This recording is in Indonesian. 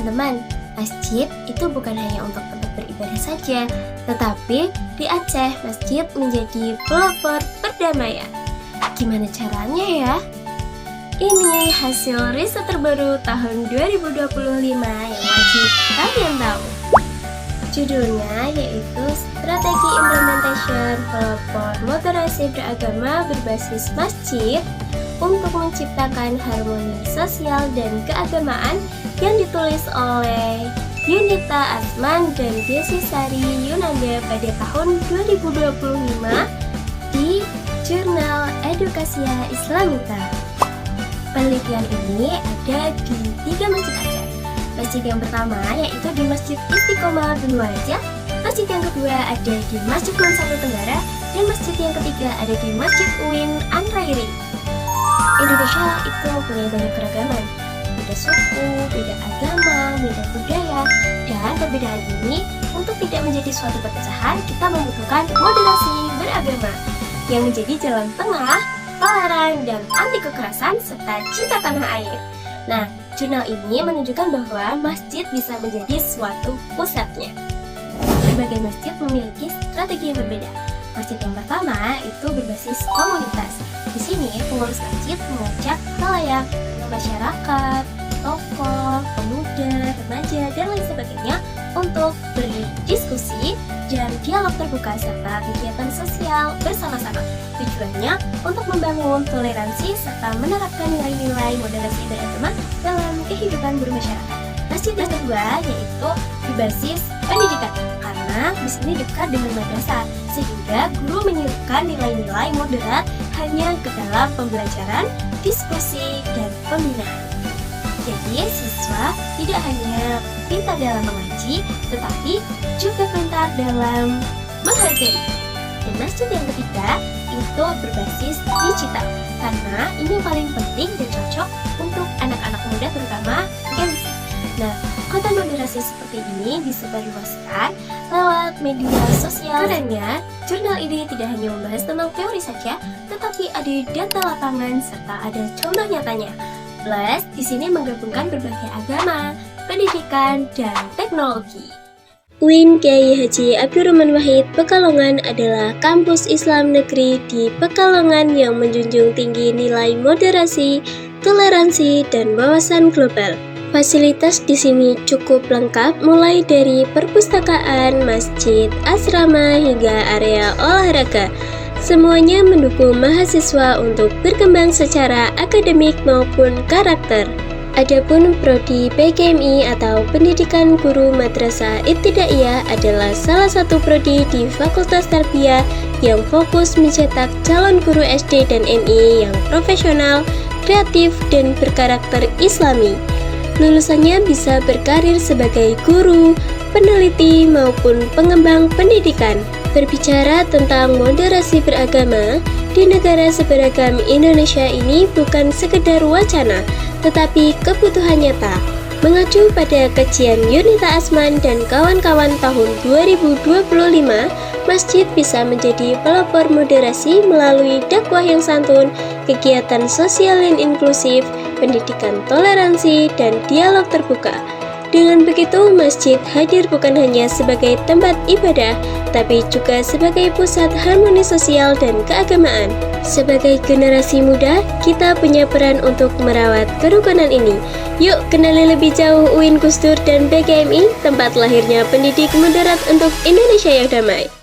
teman-teman, masjid itu bukan hanya untuk tempat beribadah saja, tetapi di Aceh masjid menjadi pelopor perdamaian. Gimana caranya ya? Ini hasil riset terbaru tahun 2025 yang wajib kalian tahu. Judulnya yaitu Strategi Implementation Pelopor Moderasi Beragama Berbasis Masjid untuk Menciptakan Harmoni Sosial dan Keagamaan, yang ditulis oleh Yunita Asman dan Desi Sari Yunanda pada tahun 2025 di Jurnal Edukasia Islamika. Penelitian ini ada di 3 masjid Aceh. Masjid yang pertama yaitu di Masjid Istiqomah Benwaja, masjid yang kedua ada di Masjid Mansatu Tenggara, dan masjid yang ketiga ada di Masjid Uin Anrairi. Indonesia itu punya banyak keragaman, beda suku, beda agama, beda budaya, dan perbedaan ini untuk tidak menjadi suatu perpecahan, kita membutuhkan moderasi beragama yang menjadi jalan tengah, toleran, dan anti kekerasan, serta cinta tanah air. Nah, jurnal ini menunjukkan bahwa masjid bisa menjadi suatu pusatnya. Berbagai masjid memiliki strategi yang berbeda. Masjid yang pertama itu berbasis komunitas. Di sini pengurus masjid mengajak khalayak, masyarakat, tokoh, pemuda, remaja, dan lain sebagainya untuk berdiskusi dan dialog terbuka serta kegiatan sosial bersama-sama. Tujuannya untuk membangun toleransi serta menerapkan nilai-nilai moderasi beragama dalam kehidupan bermasyarakat. Masjid yang kedua yaitu berbasis pendidikan, karena di sini dekat dengan madrasah, sehingga guru menyelipkan nilai-nilai moderat hanya ke dalam pembelajaran, diskusi, dan pembinaan. Jadi siswa tidak hanya pintar dalam mengaji, tetapi juga pintar dalam menghargai. Dan masjid yang ketiga itu berbasis digital, karena ini yang paling penting dan cocok untuk anak-anak muda, terutama Gen Z. Nah, konten moderasi seperti ini disebarluaskan lewat media sosial. Kerennya, jurnal ini tidak hanya membahas tentang teori saja, tetapi ada data lapangan serta ada contoh nyatanya. Plus, di sini menggabungkan berbagai agama, pendidikan, dan teknologi. UIN Kiai Haji Abdurrahman Wahid Pekalongan adalah kampus Islam negeri di Pekalongan yang menjunjung tinggi nilai moderasi, toleransi, dan wawasan global. Fasilitas di sini cukup lengkap, mulai dari perpustakaan, masjid, asrama, hingga area olahraga. Semuanya mendukung mahasiswa untuk berkembang secara akademik maupun karakter. Adapun prodi PGMI atau Pendidikan Guru Madrasah Ibtidaiyah adalah salah satu prodi di Fakultas Tarbiyah yang fokus mencetak calon guru SD dan MI yang profesional, kreatif, dan berkarakter Islami. Lulusannya bisa berkarir sebagai guru, peneliti, maupun pengembang pendidikan. Berbicara tentang moderasi beragama, di negara seberagam Indonesia ini bukan sekedar wacana, tetapi kebutuhan nyata. Mengacu pada kajian Yunita Asman dan kawan-kawan tahun 2025, masjid bisa menjadi pelopor moderasi melalui dakwah yang santun, kegiatan sosial yang inklusif, pendidikan toleransi, dan dialog terbuka. Dengan begitu, masjid hadir bukan hanya sebagai tempat ibadah, tapi juga sebagai pusat harmoni sosial dan keagamaan. Sebagai generasi muda, kita punya peran untuk merawat kerukunan ini. Yuk kenali lebih jauh UIN Gus Dur dan PGMI, tempat lahirnya pendidik moderat untuk Indonesia yang damai.